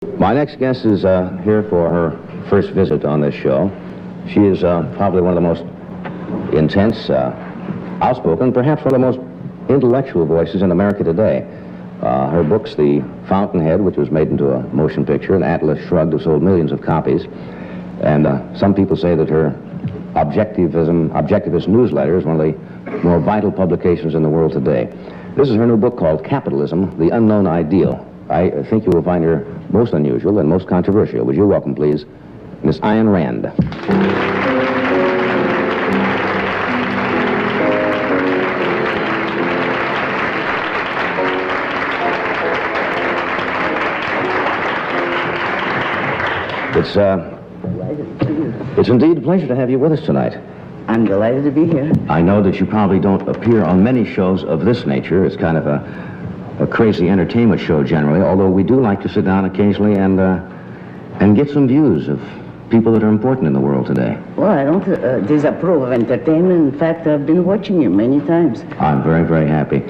My next guest is here for her first visit on this show. She is probably one of the most intense, outspoken, perhaps one of the most intellectual voices in America today. Her books, The Fountainhead, which was made into a motion picture, and Atlas Shrugged, have sold millions of copies. And some people say that her objectivist newsletter is one of the more vital publications in the world today. This is her new book called Capitalism, The Unknown Ideal. I think you will find her most unusual and most controversial. Would you welcome, please, Miss Ayn Rand. It's indeed a pleasure to have you with us tonight. I'm delighted to be here. I know that you probably don't appear on many shows of this nature. It's kind of a crazy entertainment show generally, although we do like to sit down occasionally and get some views of people that are important in the world today. Well, I don't disapprove of entertainment. In fact, I've been watching you many times. I'm very, very happy.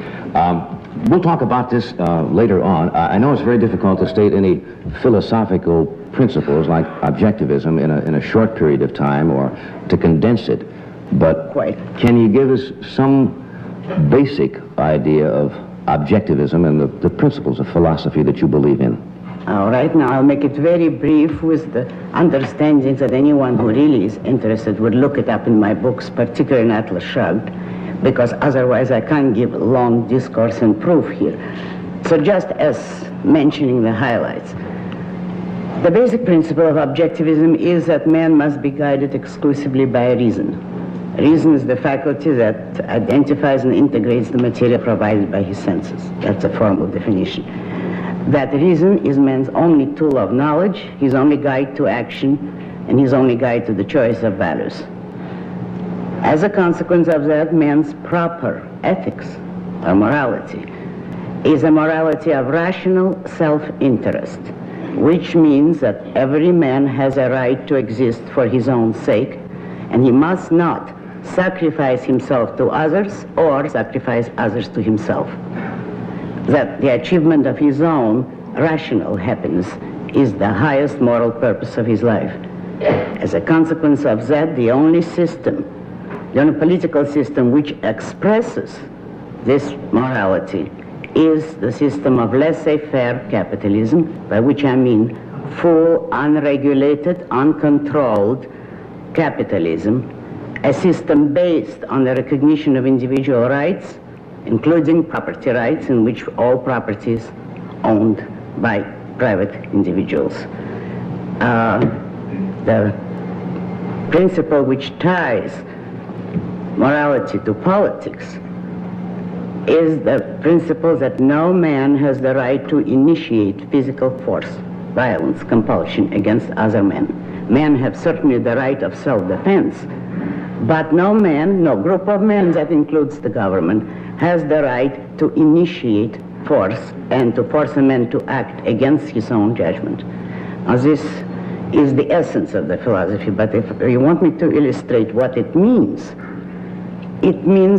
We'll talk about this later on. I know it's very difficult to state any philosophical principles like objectivism in a short period of time or to condense it, but can you give us some basic idea of objectivism and the principles of philosophy that you believe in? All right, now I'll make it very brief with the understanding that anyone who really is interested would look it up in my books, particularly in Atlas Shrugged, because otherwise I can't give long discourse and proof here. So just as mentioning the highlights, the basic principle of objectivism is that man must be guided exclusively by reason. Reason is the faculty that identifies and integrates the material provided by his senses. That's a formal definition. That reason is man's only tool of knowledge, his only guide to action, and his only guide to the choice of values. As a consequence of that, man's proper ethics, or morality, is a morality of rational self-interest, which means that every man has a right to exist for his own sake, and he must not sacrifice himself to others or sacrifice others to himself. That the achievement of his own rational happiness is the highest moral purpose of his life. As a consequence of that, the only political system which expresses this morality is the system of laissez-faire capitalism, by which I mean full, unregulated, uncontrolled capitalism, a system based on the recognition of individual rights, including property rights, in which all property is owned by private individuals. The principle which ties morality to politics is the principle that no man has the right to initiate physical force, violence, compulsion against other men. Men have certainly the right of self-defense, but no man, no group of men, that includes the government, has the right to initiate force and to force a man to act against his own judgment. Now, this is the essence of the philosophy, but if you want me to illustrate what it means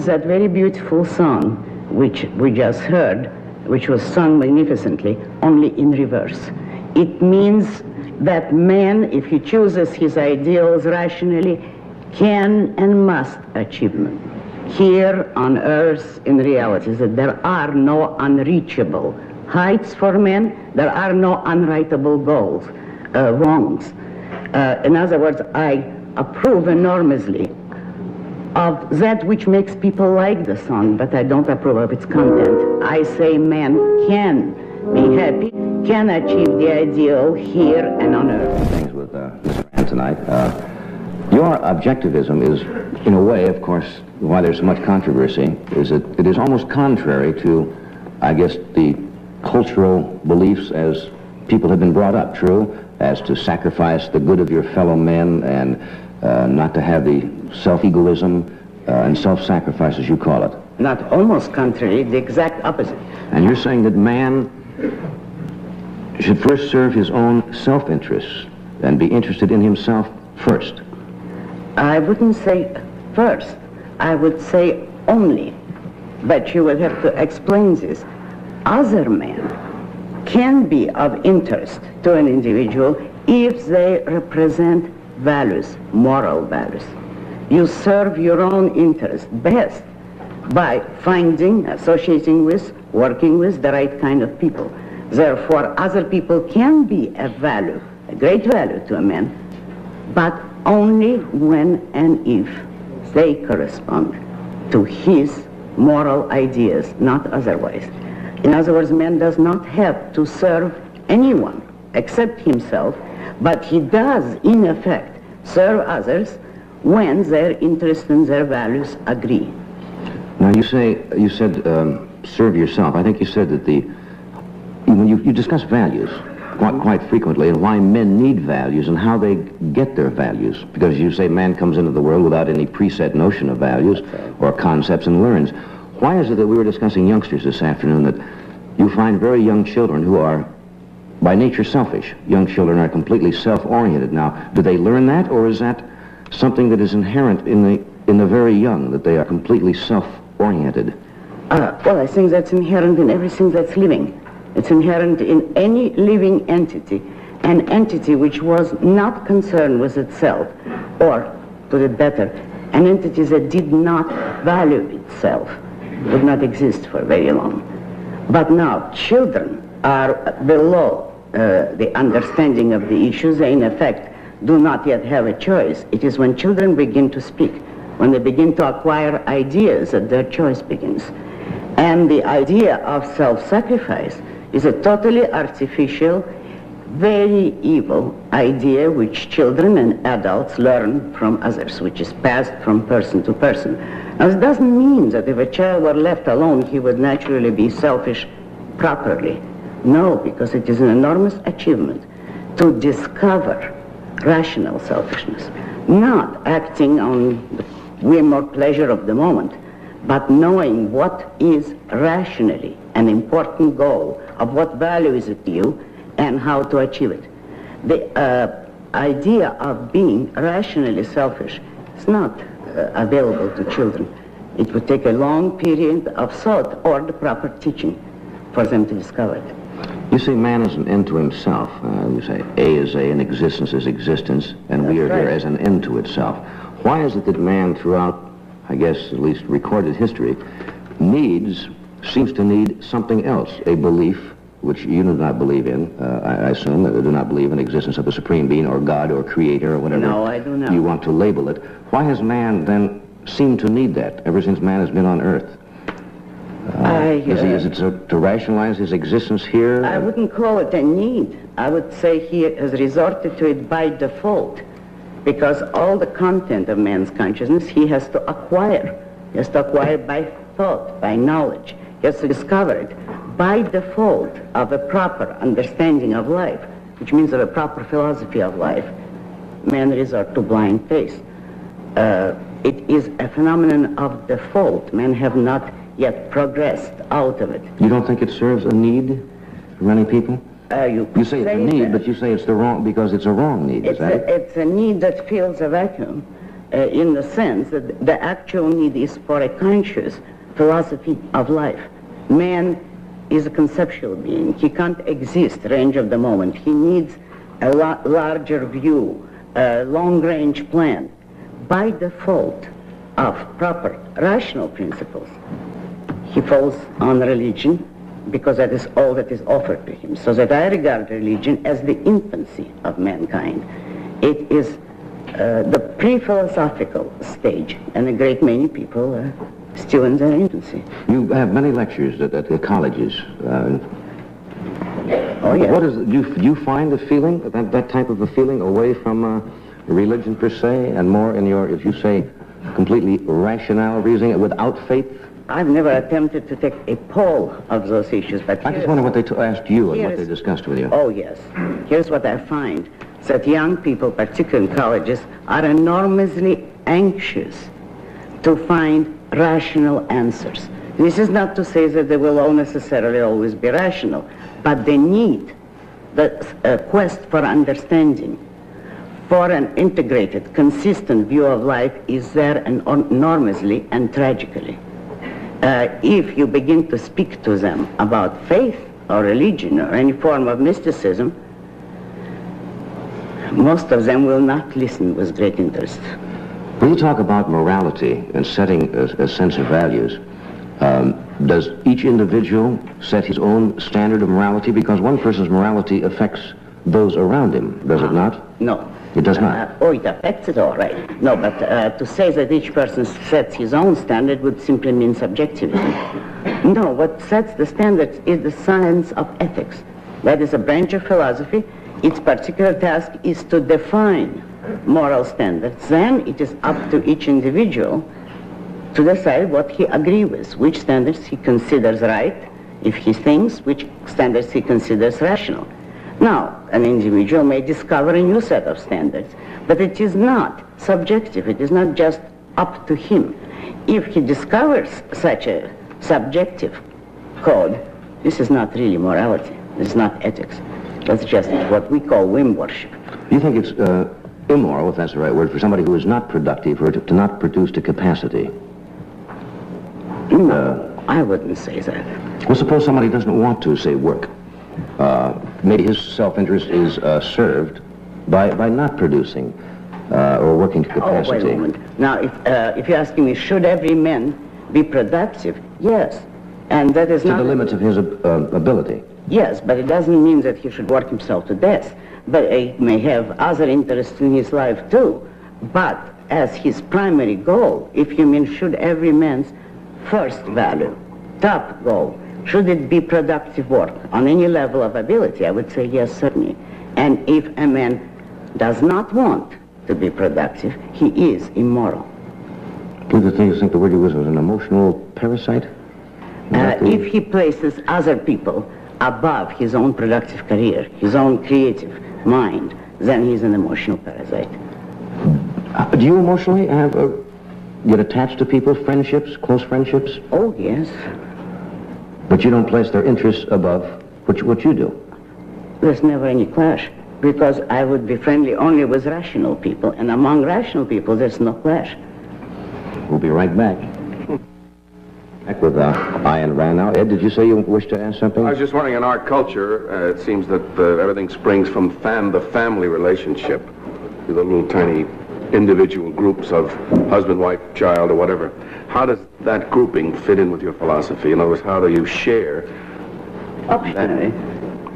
that very beautiful song which we just heard, which was sung magnificently, only in reverse. It means that man, if he chooses his ideals rationally, can and must achieve them. Here on earth, in reality, that there are no unreachable heights for men, there are no unrightable goals, wrongs. In other words, I approve enormously of that which makes people like the song, but I don't approve of its content. I say man can be happy, can achieve the ideal here and on earth. Things with Mr. Rand tonight. Your objectivism is, in a way, of course, why there's so much controversy, is that it is almost contrary to, I guess, the cultural beliefs as people have been brought up, true, as to sacrifice the good of your fellow men and not to have the self-egoism and self-sacrifice, as you call it. Not almost contrary, the exact opposite. And you're saying that man should first serve his own self-interests and be interested in himself first. I wouldn't say first. I would say only. But you would have to explain this. Other men can be of interest to an individual if they represent values, moral values. You serve your own interest best by finding, associating with, working with the right kind of people. Therefore, other people can be a value, a great value to a man, but only when and if they correspond to his moral ideas, not otherwise. In other words, man does not have to serve anyone except himself, but he does, in effect, serve others when their interests and their values agree. Now you said serve yourself. I think you said that when you discuss values quite frequently and why men need values and how they get their values, because you say man comes into the world without any preset notion of values or concepts and learns. Why is it that we were discussing youngsters this afternoon that you find very young children who are by nature selfish? Young children are completely self-oriented. Now, do they learn that, or is that something that is inherent in the very young, that they are completely self-oriented? Well, I think that's inherent in everything that's living. It's inherent in any living entity, an entity which was not concerned with itself, or, put it better, an entity that did not value itself, would not exist for very long. But now, children are below the understanding of the issues. They, in effect, do not yet have a choice. It is when children begin to speak, when they begin to acquire ideas, that their choice begins. And the idea of self-sacrifice is a totally artificial, very evil idea which children and adults learn from others, which is passed from person to person. Now, it doesn't mean that if a child were left alone, he would naturally be selfish properly. No, because it is an enormous achievement to discover rational selfishness, not acting on the whim or pleasure of the moment, but knowing what is rationally an important goal, of what value is it to you, and how to achieve it. The idea of being rationally selfish is not available to children. It would take a long period of thought or the proper teaching for them to discover it. You say man is an end to himself. You say A is A and existence is existence, and we are here as an end to itself. Why is it that man throughout, I guess, at least recorded history, seems to need something else, a belief, which you do not believe in, I assume, that do not believe in the existence of a supreme being or God or creator or whatever no, I do not. You want to label it. Why has man then seemed to need that ever since man has been on earth? Is it to rationalize his existence here? I wouldn't call it a need. I would say he has resorted to it by default, because all the content of man's consciousness he has to acquire. He has to acquire by thought, by knowledge. He has to discover it by default of a proper understanding of life, which means of a proper philosophy of life. Men resort to blind faith. It is a phenomenon of default. Men have not yet progressed out of it. You don't think it serves a need for many people? You say it's a need, but you say it's the wrong, because it's a wrong need, is that it? It's a need that fills a vacuum, in the sense that the actual need is for a conscious philosophy of life. Man is a conceptual being. He can't exist range of the moment. He needs a larger view, a long-range plan. By default of proper rational principles, he falls on religion, because that is all that is offered to him. So that I regard religion as the infancy of mankind. It is the pre-philosophical stage, and a great many people are still in their infancy. You have many lectures at the colleges. Oh, yes. What is, do you find the feeling, that type of a feeling, away from religion per se, and more in your, if you say, completely rational reasoning, without faith? I've never attempted to take a poll of those issues, but I just wonder what they asked you and what they discussed with you. Oh, yes. Here's what I find, that young people, particularly in colleges, are enormously anxious to find rational answers. This is not to say that they will all necessarily always be rational, but they need the quest for understanding, for an integrated, consistent view of life is there enormously and tragically. If you begin to speak to them about faith or religion or any form of mysticism, most of them will not listen with great interest. When you talk about morality and setting a sense of values, does each individual set his own standard of morality? Because one person's morality affects those around him, does it not? No. It does not? It affects it all right. No, but to say that each person sets his own standard would simply mean subjectivism. No, what sets the standards is the science of ethics. That is a branch of philosophy. Its particular task is to define moral standards. Then it is up to each individual to decide what he agrees with, which standards he considers right, if he thinks, which standards he considers rational. Now, an individual may discover a new set of standards, but it is not subjective. It is not just up to him. If he discovers such a subjective code, this is not really morality. This is not ethics. That's just what we call whim worship. Do you think it's immoral, if that's the right word, for somebody who is not productive or to not produce to capacity? No, I wouldn't say that. Well, suppose somebody doesn't want to, say, work. Maybe his self-interest is served by not producing or working to capacity. Oh, wait a moment. Now, if you're asking me, should every man be productive? Yes. And that is not... To the limits of his ability. Yes, but it doesn't mean that he should work himself to death. But he may have other interests in his life, too. But as his primary goal, if you mean should every man's first value, top goal, should it be productive work on any level of ability? I would say yes, certainly. And if a man does not want to be productive, he is immoral. Do you think the word you used was an emotional parasite? If he places other people above his own productive career, his own creative mind, then he's an emotional parasite. Do you emotionally get attached to people, friendships, close friendships? Oh, yes. But you don't place their interests above what you do? There's never any clash, because I would be friendly only with rational people, and among rational people there's no clash. We'll be right back. Back with Ian Rand now. Ed, did you say you wished to ask something? I was just wondering, in our culture, it seems that everything springs from the family relationship, the little tiny individual groups of husband, wife, child, or whatever. How does that grouping fit in with your philosophy? In other words, how do you share? Optionally.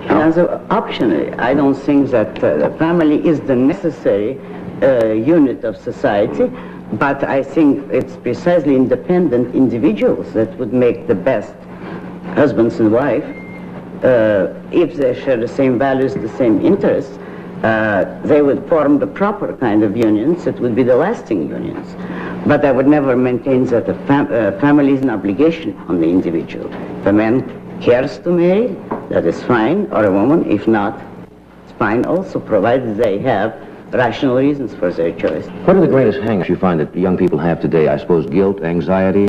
Optionally. I don't think that the family is the necessary unit of society, but I think it's precisely independent individuals that would make the best husbands and wife if they share the same values, the same interests. They would form the proper kind of unions that would be the lasting unions. But I would never maintain that a family is an obligation on the individual. If a man cares to marry, that is fine, or a woman. If not, it's fine also, provided they have rational reasons for their choice. What are the greatest hang-ups you find that young people have today? I suppose guilt, anxiety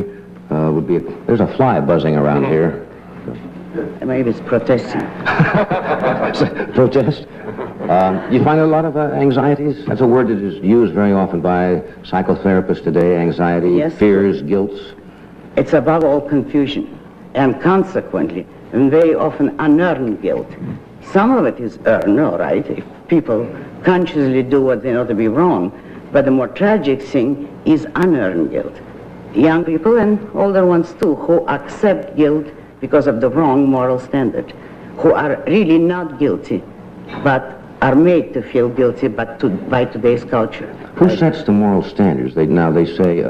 would be... There's a fly buzzing around here. Maybe it's protesting. Protest? You find a lot of anxieties? That's a word that is used very often by psychotherapists today, anxiety, yes, fears, guilt. It's above all confusion, and consequently, and very often unearned guilt. Some of it is earned, all right, if people consciously do what they know to be wrong, but the more tragic thing is unearned guilt. Young people, and older ones too, who accept guilt because of the wrong moral standard, who are really not guilty, but are made to feel guilty by today's culture. Who sets the moral standards? They say,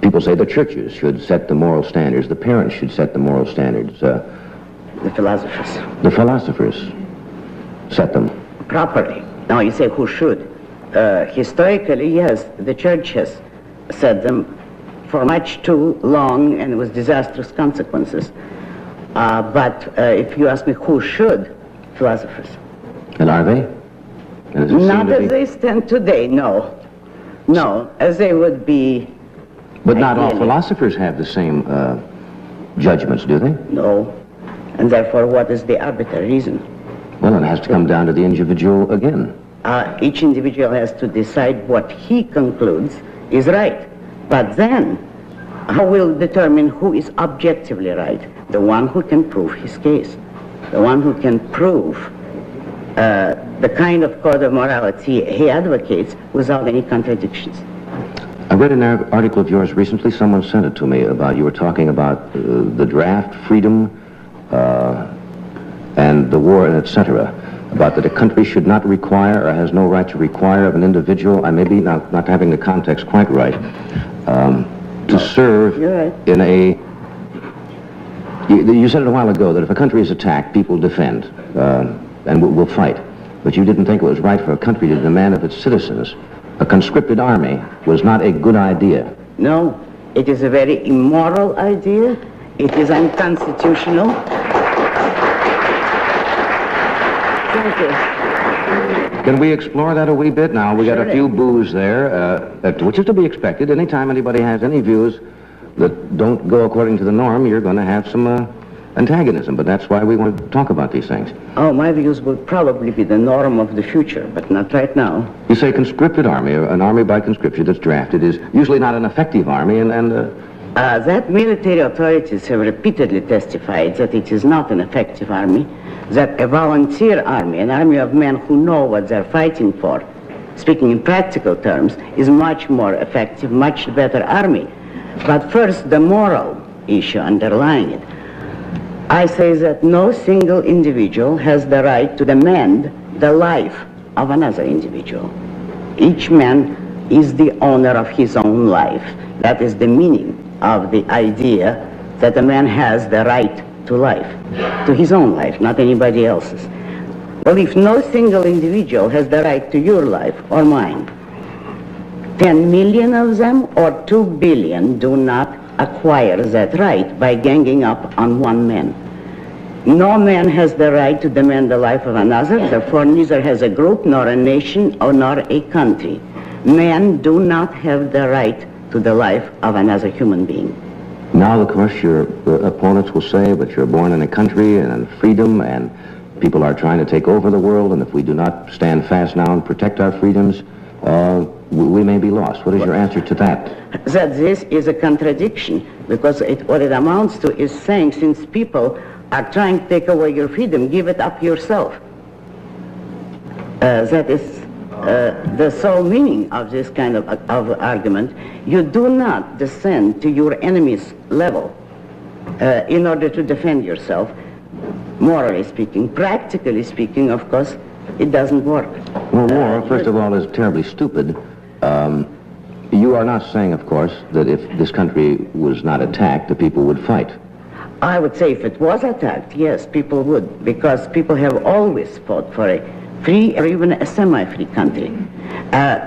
people say the churches should set the moral standards, the parents should set the moral standards. The philosophers. The philosophers set them. Properly. Now you say who should? Historically, yes, the church has set them for much too long and with disastrous consequences. But if you ask me who should, philosophers. And are they? Not as they stand today, no. No, as they would be. But not all philosophers have the same judgments, do they? No. And therefore, what is the arbitrary reason? Well, it has to come down to the individual again. Each individual has to decide what he concludes is right. But then, how will determine who is objectively right? the one who can prove his case, the one who can prove the kind of code of morality he advocates without any contradictions. I read an article of yours recently. Someone sent it to me about, you were talking about the draft, freedom, and the war, and etc. About that a country should not require or has no right to require of an individual, I may be not having the context quite right, to serve in a... You said it a while ago that if a country is attacked, people defend and will fight. But you didn't think it was right for a country to demand of its citizens. A conscripted army was not a good idea. No, it is a very immoral idea. It is unconstitutional. Thank you. Can we explore that a wee bit now? We got a few boos there, which is to be expected. Anytime anybody has any views that don't go according to the norm, you're going to have some antagonism. But that's why we want to talk about these things. Oh, my views will probably be the norm of the future, but not right now. You say conscripted army, an army by conscription that's drafted is usually not an effective army, that military authorities have repeatedly testified that it is not an effective army, that a volunteer army, an army of men who know what they're fighting for, speaking in practical terms, is much more effective, much better army. But first, the moral issue underlying it. I say that no single individual has the right to demand the life of another individual. Each man is the owner of his own life. That is the meaning of the idea that a man has the right to life, to his own life, not anybody else's. Well, if no single individual has the right to your life or mine, 10 million of them or 2 billion do not acquire that right by ganging up on one man. No man has the right to demand the life of another, therefore neither has a group, nor a nation, or nor a country. Men do not have the right to the life of another human being. Now, of course, your opponents will say, but you're born in a country and in freedom, and people are trying to take over the world, and if we do not stand fast now and protect our freedoms, we may be lost. What is your answer to that? That this is a contradiction, because what it amounts to is saying, since people are trying to take away your freedom, give it up yourself. That is the sole meaning of this kind of argument. You do not descend to your enemy's level in order to defend yourself, morally speaking. Practically speaking, of course, it doesn't work. Well, war, first of all, is terribly stupid. You are not saying, of course, that if this country was not attacked, the people would fight. I would say if it was attacked, yes, people would, because people have always fought for a free or even a semi-free country.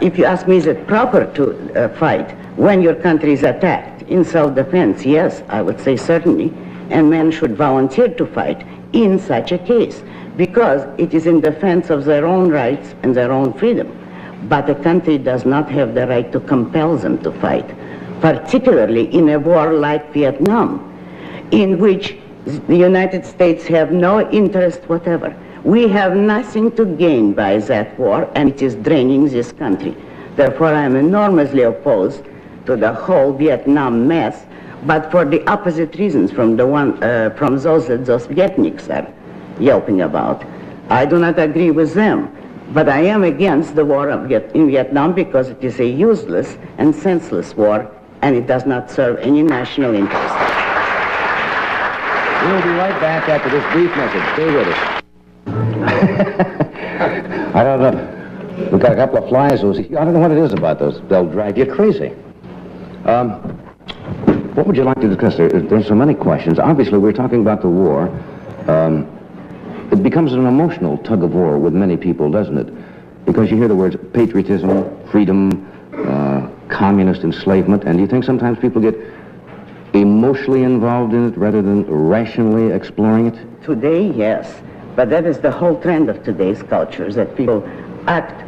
If you ask me, is it proper to fight when your country is attacked in self-defense? Yes, I would say certainly, and men should volunteer to fight in such a case, because it is in defense of their own rights and their own freedom. But a country does not have the right to compel them to fight, particularly in a war like Vietnam, in which the United States have no interest whatever. We have nothing to gain by that war, and it is draining this country. Therefore, I am enormously opposed to the whole Vietnam mess, but for the opposite reasons from those that those Vietniks are yelping about. I do not agree with them, but I am against the war in Vietnam because it is a useless and senseless war, and it does not serve any national interest. We'll be right back after this brief message. Stay with us. I don't know. We've got a couple of flies. I don't know what it is about those. They'll drive you crazy. What would you like to discuss? There's so many questions. Obviously, we're talking about the war. It becomes an emotional tug of war with many people, doesn't it? Because you hear the words patriotism, freedom, communist enslavement, and do you think sometimes people get emotionally involved in it rather than rationally exploring it? Today, yes. But that is the whole trend of today's culture, is that people act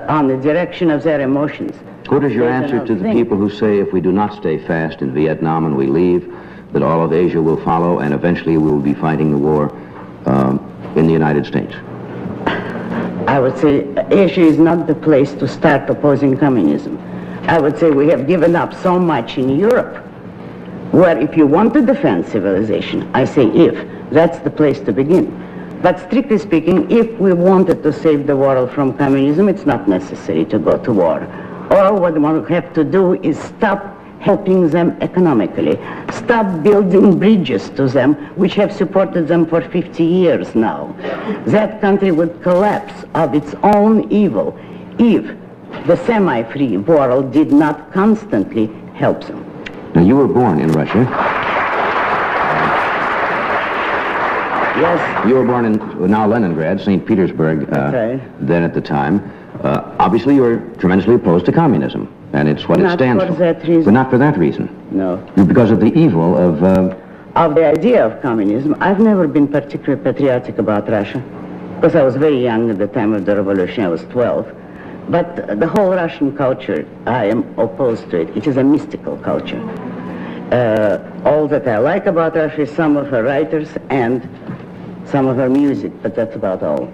on the direction of their emotions. What is your answer to the people who say if we do not stay fast in Vietnam and we leave, that all of Asia will follow and eventually we will be fighting the war in the United States? I would say Asia is not the place to start opposing communism. I would say we have given up so much in Europe. where if you want to defend civilization, I say if, that's the place to begin. But strictly speaking, if we wanted to save the world from communism, it's not necessary to go to war. All what we have to do is stop helping them economically, stop building bridges to them, which have supported them for 50 years now. That country would collapse of its own evil if the semi-free world did not constantly help them. Now, you were born in Russia. Yes. You were born in now Leningrad, St. Petersburg, right. Then at the time. Obviously, you were tremendously opposed to communism, and it's what it stands for. Not for that reason. But not for that reason. No. Because of the evil of... Of the idea of communism, I've never been particularly patriotic about Russia, because I was very young at the time of the revolution. I was 12. But the whole Russian culture, I am opposed to it. It is a mystical culture. All that I like about Russia is some of her writers and some of her music, but that's about all.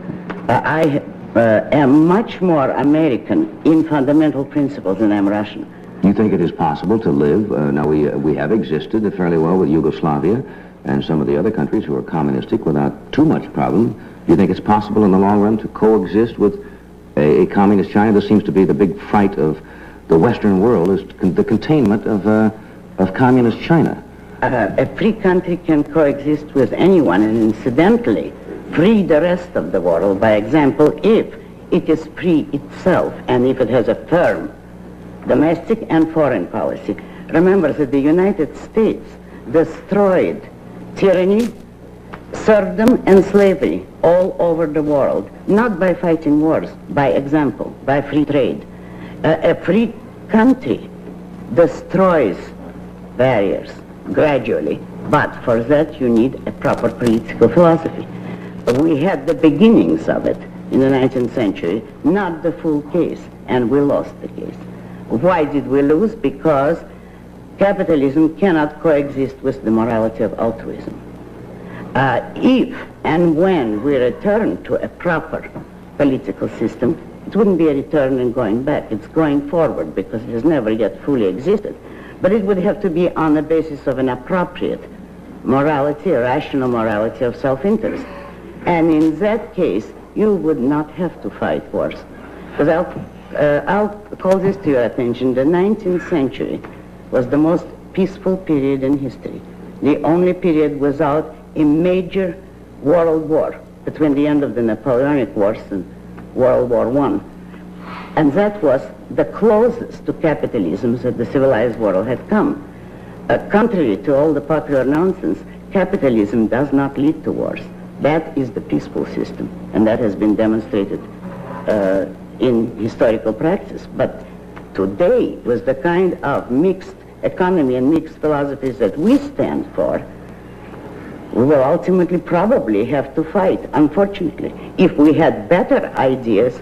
I am much more American in fundamental principles than I'm Russian. You think it is possible to live, now we have existed fairly well with Yugoslavia and some of the other countries who are communistic without too much problem. Do you think it's possible in the long run to coexist with a communist China? This seems to be the big fight of the Western world, is the containment of communist China. A free country can coexist with anyone, and incidentally free the rest of the world. By example, if it is free itself and if it has a firm domestic and foreign policy. Remember that the United States destroyed tyranny, serfdom, and slavery all over the world, not by fighting wars, by example, by free trade. A free country destroys barriers gradually, but for that you need a proper political philosophy. We had the beginnings of it in the 19th century, not the full case, and we lost the case. Why did we lose? Because capitalism cannot coexist with the morality of altruism. If and when we return to a proper political system, it wouldn't be a return and going back. It's going forward because it has never yet fully existed. But it would have to be on the basis of an appropriate morality, a rational morality of self-interest. And in that case, you would not have to fight wars. Because I'll call this to your attention. The 19th century was the most peaceful period in history. The only period without a major world war between the end of the Napoleonic Wars and World War I. And that was the closest to capitalism that the civilized world had come. Contrary to all the popular nonsense, capitalism does not lead to wars. That is the peaceful system, and that has been demonstrated in historical practice. But today, with the kind of mixed economy and mixed philosophies that we stand for, we will ultimately probably have to fight, unfortunately. If we had better ideas,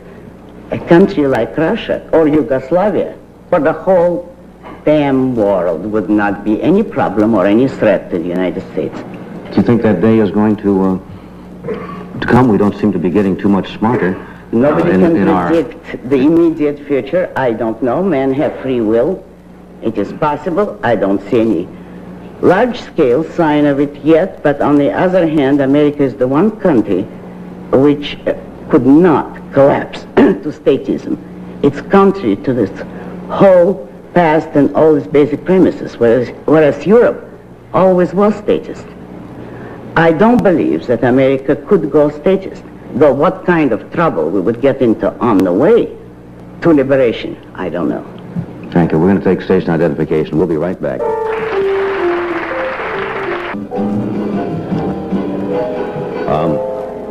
a country like Russia or Yugoslavia, for the whole damn world would not be any problem or any threat to the United States. Do you think that day is going to come? We don't seem to be getting too much smarter. Nobody can predict the immediate future. I don't know. Men have free will. It is possible. I don't see any large-scale sign of it yet, but on the other hand, America is the one country which could not collapse to statism. It's contrary to this whole past and all its basic premises, whereas Europe always was statist. I don't believe that America could go statist, though what kind of trouble we would get into on the way to liberation, I don't know. Thank you. We're going to take station identification. We'll be right back.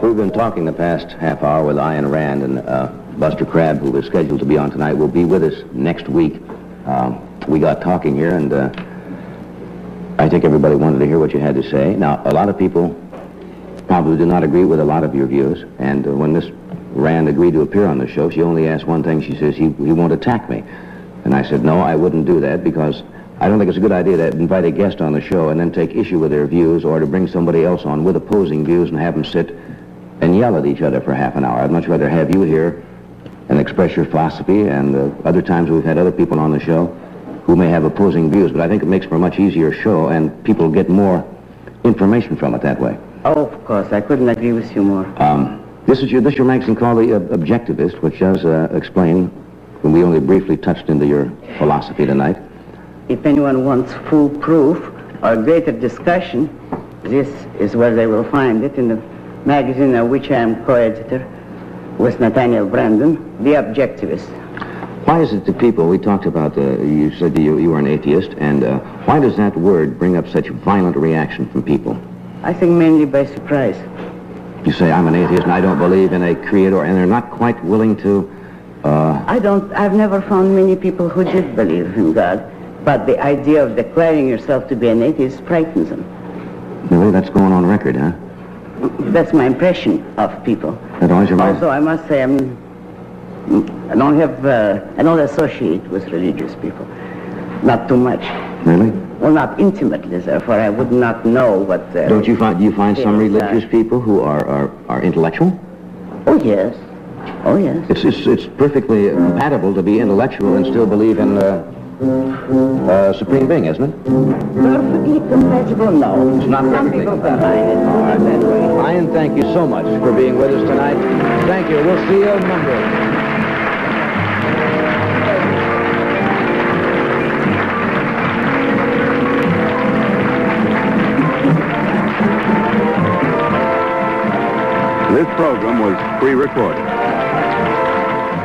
We've been talking the past half hour with Ayn Rand, and Buster Crabbe, who was scheduled to be on tonight, will be with us next week. We got talking here, and I think everybody wanted to hear what you had to say. Now, a lot of people probably do not agree with a lot of your views, and when Miss Rand agreed to appear on the show, she only asked one thing. She says, he won't attack me. And I said, no, I wouldn't do that, because I don't think it's a good idea to invite a guest on the show and then take issue with their views, or to bring somebody else on with opposing views and have them sit and yell at each other for half an hour. I'd much rather have you here and express your philosophy, and other times we've had other people on the show who may have opposing views, but I think it makes for a much easier show, and people get more information from it that way. Oh, of course. I couldn't agree with you more. This is your magazine called The Objectivist, which does explain, and we only briefly touched into your philosophy tonight. If anyone wants full proof or greater discussion, this is where they will find it, in the magazine of which I am co-editor with Nathaniel Brandon, The Objectivist. Why is it that people, we talked about, you said you were an atheist, and why does that word bring up such violent reaction from people? I think mainly by surprise. You say, I'm an atheist and I don't believe in a creator, and they're not quite willing to... I've never found many people who did believe in God, but the idea of declaring yourself to be an atheist frightens them. Really, that's going on record, huh? That's my impression of people. That always reminds... Also, I must say, I don't associate with religious people. Not too much. Really? Well, not intimately, therefore I would not know what... Do you find some religious people who are intellectual? Oh, yes. Oh, yes. It's perfectly compatible to be intellectual and still believe in supreme being, isn't it? Perfectly compatible? No. It's not Some perfectly people compatible. combine it. All right, That way. Ian, thank you so much for being with us tonight. Thank you. We'll see you on Monday. This program was pre-recorded.